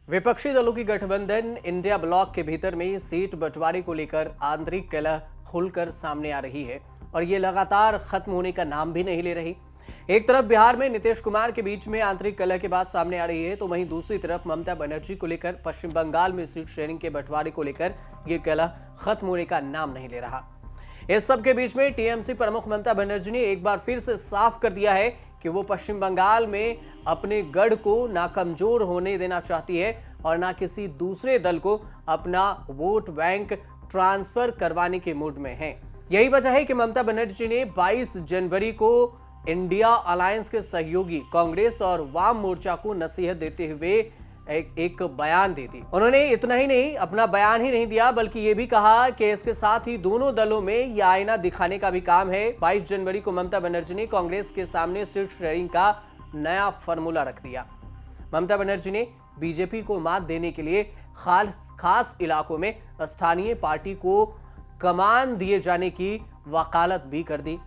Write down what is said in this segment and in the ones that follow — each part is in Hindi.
विपक्षी दलों की गठबंधन इंडिया ब्लॉक के भीतर में सीट बंटवारे को लेकर आंतरिक कलह खुलकर सामने आ रही है और ये लगातार खत्म होने का नाम भी नहीं ले रही। एक तरफ बिहार में नीतीश कुमार के बीच में आंतरिक कलह की बात सामने आ रही है, तो वहीं दूसरी तरफ ममता बनर्जी को लेकर पश्चिम बंगाल में सीट शेयरिंग के बंटवारे को लेकर ये कलह खत्म होने का नाम नहीं ले रहा। इस सब के बीच में टीएमसी प्रमुख ममता बनर्जी ने एक बार फिर से साफ कर दिया है कि वो पश्चिम बंगाल में अपने गढ़ को ना कमजोर होने देना चाहती है और ना किसी दूसरे दल को अपना वोट बैंक ट्रांसफर करवाने के मूड में है। यही वजह है कि ममता बनर्जी ने 22 जनवरी को इंडिया अलायंस के सहयोगी कांग्रेस और वाम मोर्चा को नसीहत देते हुए एक बयान दे दी। उन्होंने इतना ही नहीं, अपना बयान ही नहीं दिया बल्कि यह भी कहा कि इसके साथ ही दोनों दलों में यह आईना दिखाने का भी काम है। 22 जनवरी को ममता बनर्जी ने कांग्रेस के सामने सीट शेयरिंग का नया फॉर्मूला रख दिया। ममता बनर्जी ने बीजेपी को मात देने के लिए खास इलाकों में स्थानीय पार्टी को कमान दिए जाने की वकालत भी कर दी।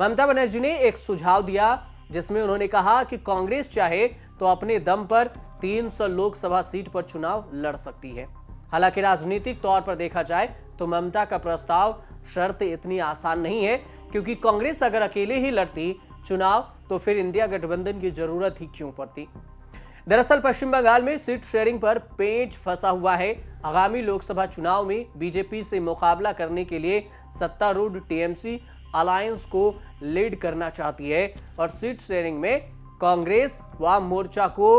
ममता बनर्जी ने एक सुझाव दिया जिसमें उन्होंने कहा कि कांग्रेस चाहे तो अपने दम पर 300 लोकसभा सीट पर चुनाव लड़ सकती है। हालांकि राजनीतिक तौर पर देखा जाए तो ममता का प्रस्ताव शर्त इतनी आसान नहीं है, क्योंकि कांग्रेस अगर अकेले ही लड़ती चुनाव तो फिर इंडिया गठबंधन की जरूरत ही क्यों पड़ती। दरअसल पश्चिम बंगाल में सीट शेयरिंग पर पेंच फंसा हुआ है। आगामी लोकसभा चुनाव में बीजेपी से मुकाबला करने के लिए सत्तारूढ़ टीएमसी अलायंस को लीड करना चाहती है और सीट शेयरिंग में कांग्रेस वाम मोर्चा को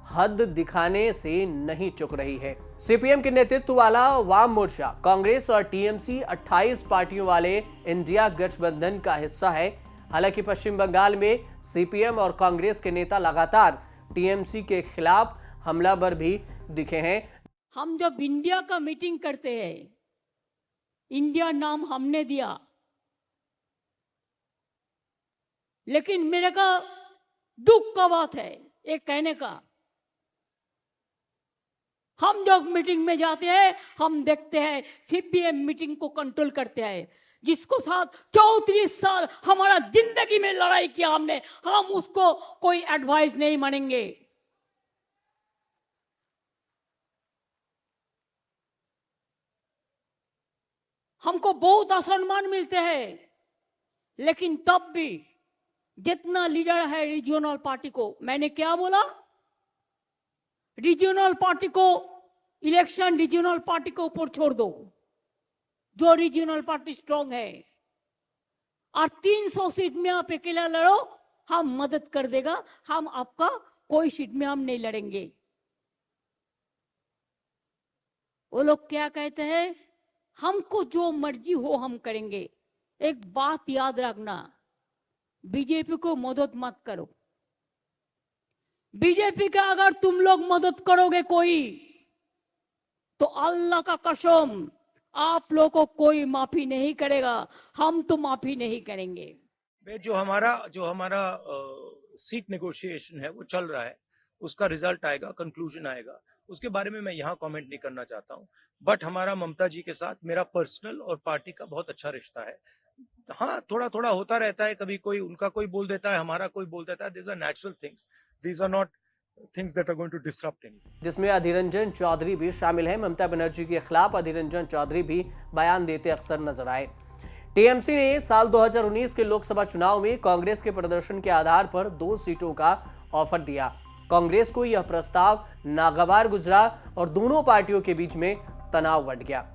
हद दिखाने से नहीं चूक रही है। सीपीएम के नेतृत्व वाला वाम मोर्चा कांग्रेस और टीएमसी 28 पार्टियों वाले इंडिया गठबंधन का हिस्सा है। हालांकि पश्चिम बंगाल में सीपीएम और कांग्रेस के नेता लगातार टीएमसी के खिलाफ हमलावर भी दिखे हैं। हम जब इंडिया का मीटिंग करते हैं, इंडिया नाम हमने दिया, लेकिन मेरे का दुख का बात है एक कहने का, हम जब मीटिंग में जाते हैं हम देखते हैं सीपीएम मीटिंग को कंट्रोल करते हैं, जिसको साथ 34 साल हमारा जिंदगी में लड़ाई किया हमने, हम उसको कोई एडवाइस नहीं मानेंगे। हमको बहुत असम्मान मिलते हैं, लेकिन तब भी जितना लीडर है रीजनल पार्टी को, मैंने क्या बोला, रीजनल पार्टी को इलेक्शन रीजनल पार्टी को ऊपर छोड़ दो, जो रीजनल पार्टी स्ट्रांग है, और 300 सीट में आप अकेला लड़ो, हम मदद कर देगा, हम आपका कोई सीट में हम नहीं लड़ेंगे। वो लोग क्या कहते हैं, हमको जो मर्जी हो हम करेंगे। एक बात याद रखना, बीजेपी को मदद मत करो। बीजेपी का अगर तुम लोग मदद करोगे कोई, तो अल्लाह का कसम आप लोगों को कोई माफी नहीं करेगा, हम तो माफी नहीं करेंगे। जो हमारा सीट नेगोशिएशन है वो चल रहा है, उसका रिजल्ट आएगा, कंक्लूजन आएगा, उसके बारे में मैं यहाँ कमेंट नहीं करना चाहता हूँ। बट हमारा ममता जी के साथ मेरा पर्सनल और पार्टी का बहुत अच्छा रिश्ता है। हाँ, थोड़ा थोड़ा होता रहता है, कभी कोई उनका कोई बोल देता है, हमारा कोई बोल देता है। These are natural things, these are not things that are going to disrupt anything. जिसमें अधीर रंजन चौधरी भी शामिल है। ममता बनर्जी के खिलाफ अधीर रंजन चौधरी भी बयान देते अक्सर नजर आए। टीएमसी ने साल 2019 के लोकसभा चुनाव में कांग्रेस के प्रदर्शन के आधार पर 2 सीटों का ऑफर दिया। कांग्रेस को यह प्रस्ताव नागवार गुजरा और दोनों पार्टियों के बीच में तनाव बढ़ गया।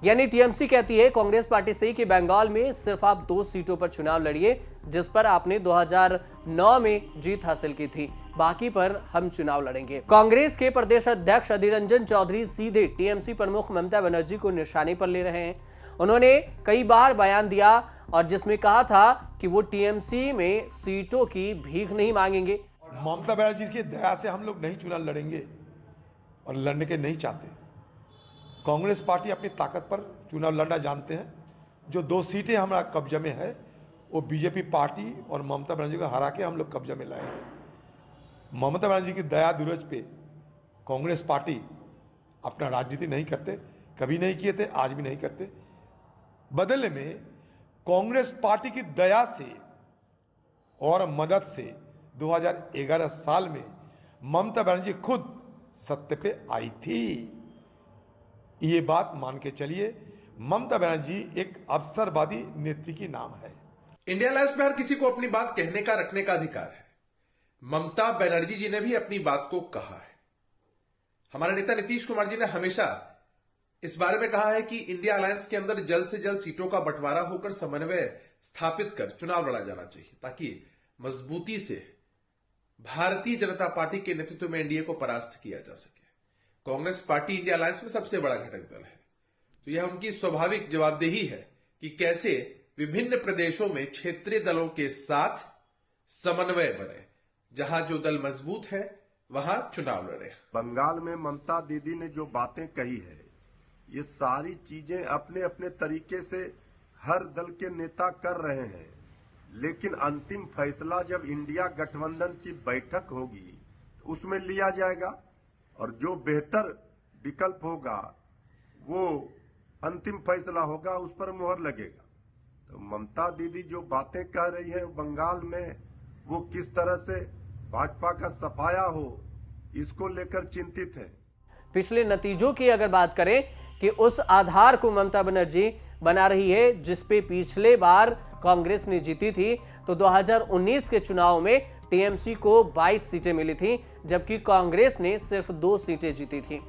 यानी टीएमसी कहती है कांग्रेस पार्टी से कि बंगाल में सिर्फ आप 2 सीटों पर चुनाव लड़िए, जिस पर आपने 2009 में जीत हासिल की थी, बाकी पर हम चुनाव लड़ेंगे। कांग्रेस के प्रदेश अध्यक्ष अधीर रंजन चौधरी सीधे टीएमसी प्रमुख ममता बनर्जी को निशाने पर ले रहे हैं। उन्होंने कई बार बयान दिया और जिसमें कहा था कि वो टीएमसी में सीटों की भीख नहीं मांगेंगे। ममता बनर्जी की दया से हम लोग नहीं चुनाव लड़ेंगे और लड़ने के नहीं चाहते। कांग्रेस पार्टी अपनी ताकत पर चुनाव लड़ना जानते हैं। जो 2 सीटें हमारा कब्जे में है वो बीजेपी पार्टी और ममता बनर्जी को हरा के हम लोग कब्जे में लाए हैं। ममता बनर्जी की दया दुरज पे कांग्रेस पार्टी अपना राजनीति नहीं करते, कभी नहीं किए थे, आज भी नहीं करते। बदले में कांग्रेस पार्टी की दया से और मदद से 2011 साल में ममता बनर्जी खुद सत्य पे आई थी। ये बात मान के चलिए, ममता बनर्जी एक अवसरवादी नेत्री की नाम है। इंडिया अलायंस में हर किसी को अपनी बात कहने का, रखने का अधिकार है। ममता बनर्जी जी ने भी अपनी बात को कहा है। हमारे नेता नीतीश कुमार जी ने हमेशा इस बारे में कहा है कि इंडिया अलायंस के अंदर जल्द से जल्द सीटों का बंटवारा होकर समन्वय स्थापित कर चुनाव लड़ा जाना चाहिए, ताकि मजबूती से भारतीय जनता पार्टी के नेतृत्व में एनडीए को परास्त किया जा सके। कांग्रेस पार्टी इंडिया अलायंस में सबसे बड़ा घटक दल है, तो यह उनकी स्वाभाविक जवाबदेही है कि कैसे विभिन्न प्रदेशों में क्षेत्रीय दलों के साथ समन्वय बने, जहां जो दल मजबूत है वहां चुनाव लड़े। बंगाल में ममता दीदी ने जो बातें कही है, ये सारी चीजें अपने अपने तरीके से हर दल के नेता कर रहे हैं, लेकिन अंतिम फैसला जब इंडिया गठबंधन की बैठक होगी उसमें लिया जाएगा, और जो बेहतर विकल्प होगा वो अंतिम फैसला होगा, उस पर मुहर लगेगा। तो ममता दीदी जो बातें कह रही है बंगाल में, वो किस तरह से भाजपा का सफाया हो, इसको लेकर चिंतित है। पिछले नतीजों की अगर बात करें कि उस आधार को ममता बनर्जी बना रही है जिस पे पिछले बार कांग्रेस ने जीती थी, तो 2019 के चुनाव में टीएमसी को 22 सीटें मिली थी, जबकि कांग्रेस ने सिर्फ 2 सीटें जीती थी।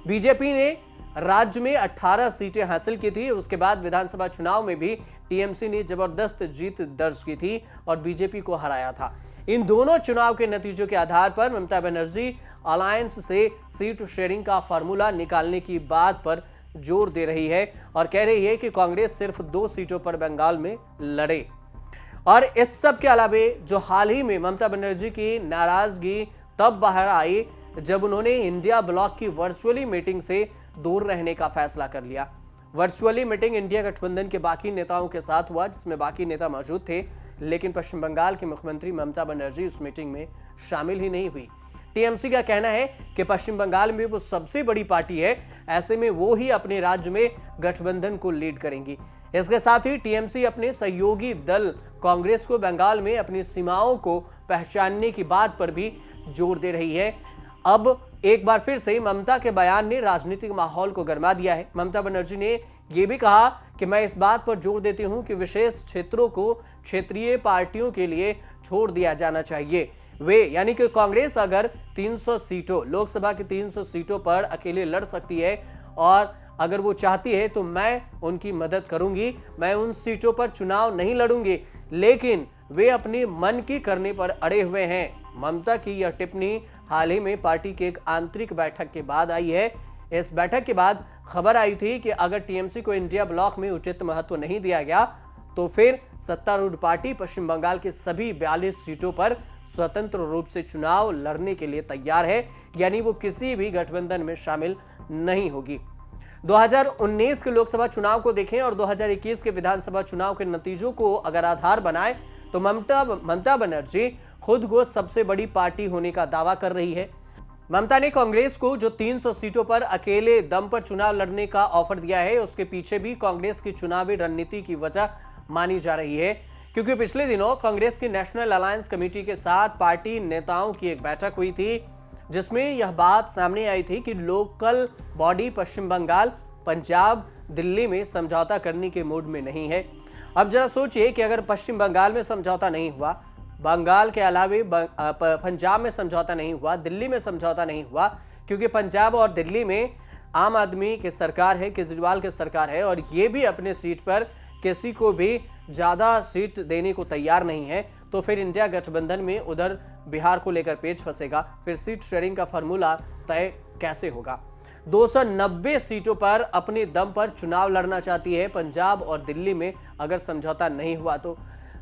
बीजेपी ने राज्य में 18 सीटें हासिल की थी। उसके बाद विधानसभा चुनाव में भी टीएमसी ने जबरदस्त जीत दर्ज की थी और बीजेपी को हराया था। इन दोनों चुनाव के नतीजों के आधार पर ममता बनर्जी अलायंस से सीट शेयरिंग का फार्मूला निकालने की बात पर जोर दे रही है और कह रही है कि कांग्रेस सिर्फ 2 सीटों पर बंगाल में लड़े। और इस सब के अलावा जो हाल ही में ममता बनर्जी की नाराजगी तब बाहर आई जब उन्होंने इंडिया ब्लॉक की वर्चुअली मीटिंग से दूर रहने का फैसला कर लिया। वर्चुअली मीटिंग इंडिया गठबंधन के बाकी नेताओं के साथ हुआ, जिसमें बाकी नेता मौजूद थे, लेकिन पश्चिम बंगाल की मुख्यमंत्री ममता बनर्जी उस मीटिंग में शामिल ही नहीं हुई। टीएमसी का कहना है कि पश्चिम बंगाल में वो सबसे बड़ी पार्टी है, ऐसे में वो ही अपने राज्य में गठबंधन को लीड करेंगी। इसके साथ ही टीएमसी अपने सहयोगी दल कांग्रेस को बंगाल में अपनी सीमाओं को पहचानने की बात पर भी जोर दे रही है। अब एक बार फिर से ममता के बयान ने राजनीतिक माहौल को गरमा दिया है। ममता बनर्जी ने यह भी कहा कि मैं इस बात पर जोर देती हूं कि विशेष क्षेत्रों को क्षेत्रीय पार्टियों के लिए छोड़ दिया जाना चाहिए। वे यानी कि कांग्रेस अगर 300 सीटों, लोकसभा की 300 सीटों पर अकेले लड़ सकती है और अगर वो चाहती है तो मैं उनकी मदद करूंगी। मैं उन सीटों पर चुनाव नहीं लड़ूंगी, लेकिन वे अपने मन की करने पर अड़े हुए हैं। ममता की यह टिप्पणी हाल ही में पार्टी की एक आंतरिक बैठक के बाद आई है। इस बैठक के बाद खबर आई थी कि अगर टीएमसी को इंडिया ब्लॉक में उचित महत्व नहीं दिया गया तो फिर सत्तारूढ़ पार्टी पश्चिम बंगाल के सभी 42 सीटों पर स्वतंत्र रूप से चुनाव लड़ने के लिए तैयार है, यानी वो किसी भी गठबंधन में शामिल नहीं होगी। 2019 के लोकसभा चुनाव को देखें और 2021 के विधानसभा चुनाव के नतीजों को अगर आधार बनाएं तो ममता बनर्जी खुद को सबसे बड़ी पार्टी होने का दावा कर रही है। ममता ने कांग्रेस को जो 300 सीटों पर अकेले दम पर चुनाव लड़ने का ऑफर दिया है, उसके पीछे भी कांग्रेस की चुनावी रणनीति की वजह मानी जा रही है, क्योंकि पिछले दिनों कांग्रेस की नेशनल अलायंस कमेटी के साथ पार्टी नेताओं की एक बैठक हुई थी, जिसमें यह बात सामने आई थी कि लोकल बॉडी पश्चिम बंगाल, पंजाब, दिल्ली में समझौता करने के मूड में नहीं है। अब जरा सोचिए कि अगर पश्चिम बंगाल में समझौता नहीं हुआ, बंगाल के अलावे पंजाब में समझौता नहीं हुआ, दिल्ली में समझौता नहीं हुआ, क्योंकि पंजाब और दिल्ली में आम आदमी की सरकार है, केजरीवाल की सरकार है, और ये भी अपने सीट पर किसी को भी ज्यादा सीट देने को तैयार नहीं है, तो फिर इंडिया गठबंधन में उधर बिहार को लेकर पेच फंसेगा। फिर सीट शेयरिंग का फॉर्मूला तय कैसे होगा? 290 सीटों पर अपने दम पर चुनाव लड़ना चाहती है पंजाब और दिल्ली में अगर समझौता नहीं हुआ तो।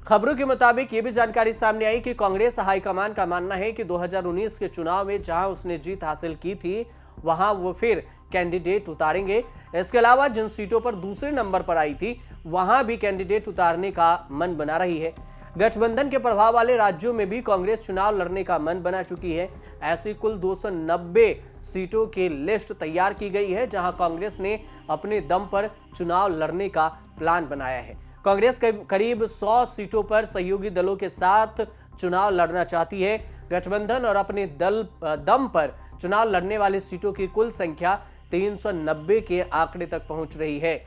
खबरों के मुताबिक यह भी जानकारी सामने आई कि कांग्रेस हाईकमान का मानना है कि 2019 के चुनाव में जहां उसने जीत हासिल की थी वहां वो फिर कैंडिडेट उतारेंगे। इसके अलावा जिन सीटों पर दूसरे नंबर पर आई थी वहां भी कैंडिडेट उतारने का मन बना रही है। गठबंधन के प्रभाव वाले राज्यों में भी कांग्रेस चुनाव लड़ने का मन बना चुकी है। ऐसी कुल 290 सीटों की लिस्ट तैयार की गई है, जहां कांग्रेस ने अपने दम पर चुनाव लड़ने का प्लान बनाया है। कांग्रेस करीब 100 सीटों पर सहयोगी दलों के साथ चुनाव लड़ना चाहती है। गठबंधन और अपने दम पर चुनाव लड़ने वाली सीटों की कुल संख्या 390 के आंकड़े तक पहुंच रही है।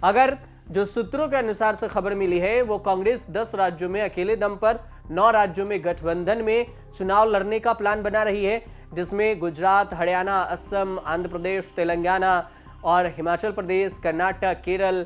अगर जो सूत्रों के अनुसार से खबर मिली है वो कांग्रेस 10 राज्यों में अकेले दम पर 9 राज्यों में गठबंधन में चुनाव लड़ने का प्लान बना रही है, जिसमें गुजरात, हरियाणा, असम, आंध्र प्रदेश, तेलंगाना और हिमाचल प्रदेश, कर्नाटक, केरल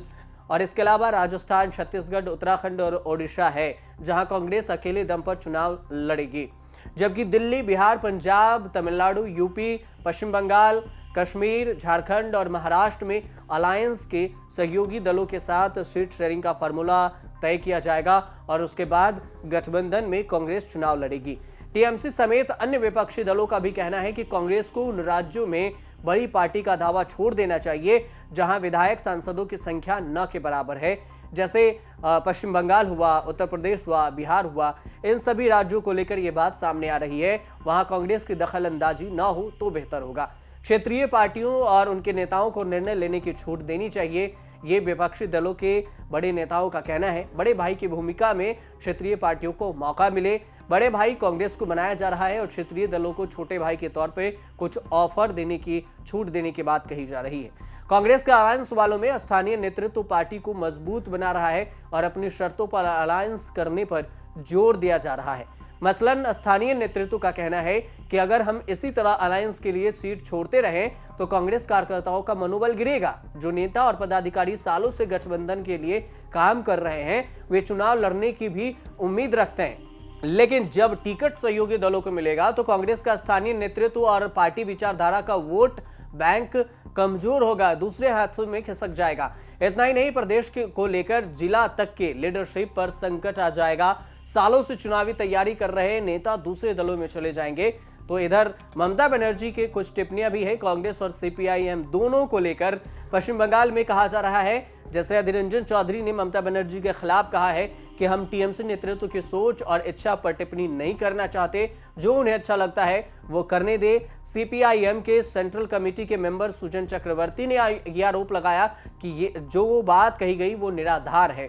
और इसके अलावा राजस्थान, छत्तीसगढ़, उत्तराखंड और ओडिशा है, जहां कांग्रेस अकेले दम पर चुनाव लड़ेगी। जबकि दिल्ली, बिहार, पंजाब, तमिलनाडु, यूपी, पश्चिम बंगाल, कश्मीर, झारखंड और महाराष्ट्र में अलायंस के सहयोगी दलों के साथ सीट शेयरिंग का फार्मूला तय किया जाएगा और उसके बाद गठबंधन में कांग्रेस चुनाव लड़ेगी। टीएमसी समेत अन्य विपक्षी दलों का भी कहना है कि कांग्रेस को उन राज्यों में बड़ी पार्टी का दावा छोड़ देना चाहिए जहां विधायक सांसदों की संख्या न के बराबर है, जैसे पश्चिम बंगाल हुआ, उत्तर प्रदेश हुआ, बिहार हुआ। इन सभी राज्यों को लेकर यह बात सामने आ रही है, वहां कांग्रेस की दखल अंदाजी न हो तो बेहतर होगा। क्षेत्रीय पार्टियों और उनके नेताओं को निर्णय लेने की छूट देनी चाहिए, ये विपक्षी दलों के बड़े नेताओं का कहना है। बड़े भाई की भूमिका में क्षेत्रीय पार्टियों को मौका मिले। बड़े भाई कांग्रेस को बनाया जा रहा है और क्षेत्रीय दलों को छोटे भाई के तौर पे कुछ ऑफर देने की, छूट देने की बात कही जा रही है। कांग्रेस के अलायंस वालों में स्थानीय नेतृत्व पार्टी को मजबूत बना रहा है और अपनी शर्तों पर अलायंस करने पर जोर दिया जा रहा है। मसलन स्थानीय नेतृत्व का कहना है कि अगर हम इसी तरह अलायंस के लिए सीट छोड़ते रहें तो कांग्रेस कार्यकर्ताओं का मनोबल गिरेगा। जो नेता और पदाधिकारी सालों से गठबंधन के लिए काम कर रहे हैं वे चुनाव लड़ने की भी उम्मीद रखते हैं, लेकिन जब टिकट सहयोगी दलों को मिलेगा तो कांग्रेस का स्थानीय नेतृत्व और पार्टी विचारधारा का वोट बैंक कमजोर होगा, दूसरे हाथों में खिसक जाएगा। इतना ही नहीं, प्रदेश को लेकर जिला तक के लीडरशिप पर संकट आ जाएगा। सालों से चुनावी तैयारी कर रहे नेता दूसरे दलों में चले जाएंगे। तो इधर ममता बनर्जी के कुछ टिप्पणियां भी है कांग्रेस और सीपीआईएम दोनों को लेकर। पश्चिम बंगाल में कहा जा रहा है, जैसे अधीर रंजन चौधरी ने ममता बनर्जी के खिलाफ कहा है कि हम टीएमसी नेतृत्व की सोच और इच्छा पर टिप्पणी नहीं करना चाहते, जो उन्हें अच्छा लगता है वो करने दे। सीपीआईएम के सेंट्रल कमेटी के मेंबर सुजन चक्रवर्ती ने यह आरोप लगाया कि ये जो बात कही गई वो निराधार है।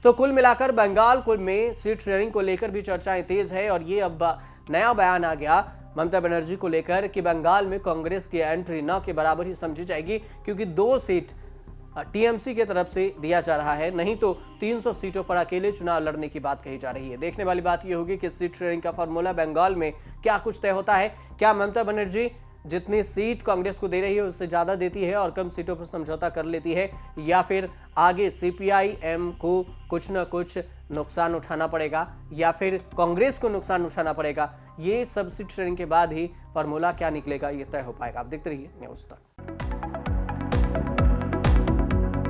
तो कुल मिलाकर बंगाल में सीट शेयरिंग को लेकर भी चर्चाएं तेज है और ये अब नया बयान आ गया ममता बनर्जी को लेकर कि बंगाल में कांग्रेस की एंट्री न के बराबर ही समझी जाएगी, क्योंकि 2 सीट टीएमसी की तरफ से दिया जा रहा है, नहीं तो 300 सीटों पर अकेले चुनाव लड़ने की बात कही जा रही है। देखने वाली बात यह होगी कि सीट शेयरिंग का फॉर्मूला बंगाल में क्या कुछ तय होता है। क्या ममता बनर्जी जितनी सीट कांग्रेस को दे रही है उससे ज्यादा देती है और कम सीटों पर समझौता कर लेती है, या फिर आगे सीपीआईएम को कुछ न कुछ नुकसान उठाना पड़ेगा या फिर कांग्रेस को नुकसान उठाना पड़ेगा। ये सब सीट शेयरिंग के बाद ही फॉर्मूला क्या निकलेगा ये तय हो पाएगा। आप देखते रहिए न्यूज़ तक।